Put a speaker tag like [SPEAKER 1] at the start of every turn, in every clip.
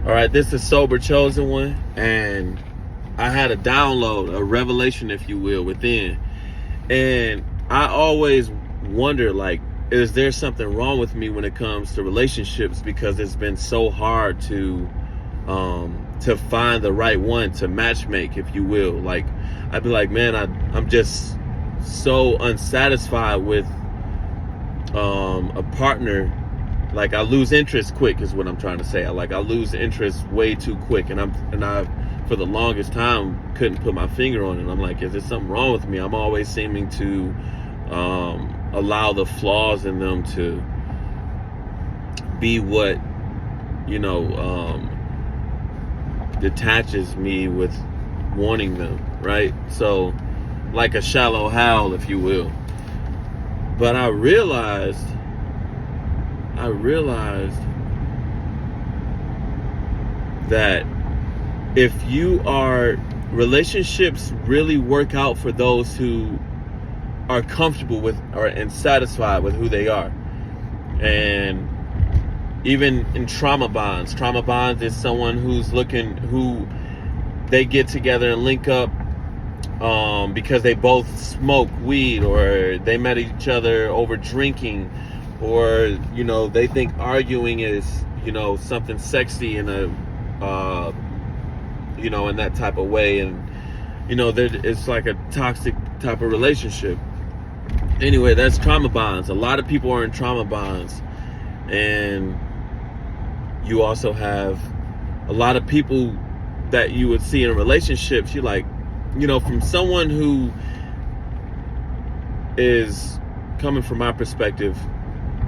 [SPEAKER 1] All right, this is Sober Chosen One, and I had a download, a revelation, if you will, within. And I always wonder, like, is there something wrong with me when it comes to relationships? Because it's been so hard to find the right one to matchmake, if you will. Like, I'd be like, man, I'm just so unsatisfied with a partner. Like, I lose interest quick is what I'm trying to say. I lose interest way too quick, and I for the longest time couldn't put my finger on it. I'm like, is there something wrong with me? I'm always seeming to allow the flaws in them to be what, detaches me with wanting them, right? So, like a shallow Hal, if you will. But I realized that if relationships really work out for those who are comfortable with and satisfied with who they are. And even in trauma bonds is someone who they get together and link up because they both smoke weed, or they met each other over drinking, or they think arguing is something sexy in a in that type of way, and it's like a toxic type of relationship. Anyway, that's trauma bonds. A lot of people are in trauma bonds, and you also have a lot of people that you would see in relationships. You're like, from someone who is coming from my perspective,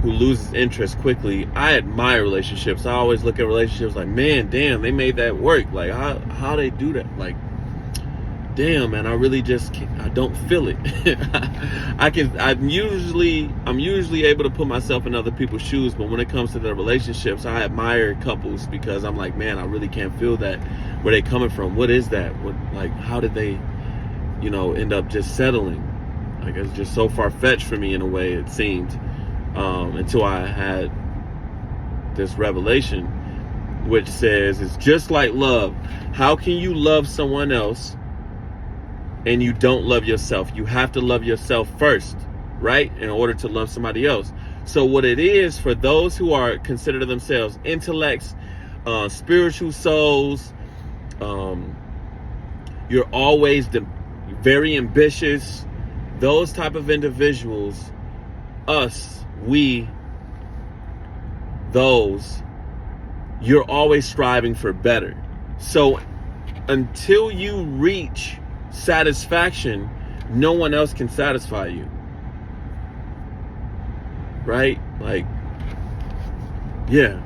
[SPEAKER 1] who loses interest quickly, I admire relationships. I always look at relationships like, man, damn, they made that work. Like, how they do that? Like, damn, man, I really just can't, I don't feel it. I'm usually able to put myself in other people's shoes, but when it comes to their relationships, I admire couples because I'm like, man, I really can't feel that. Where they coming from? What is that? How did they, end up just settling? Like, it's just so far-fetched for me in a way, it seemed. Until I had this revelation, which says it's just like love. How can you love someone else and you don't love yourself? You have to love yourself first, right? In order to love somebody else. So what it is, for those who are consider themselves intellects, spiritual souls, you're always very ambitious, those type of individuals, you're always striving for better. So until you reach satisfaction, no one else can satisfy you. Right? Like, yeah.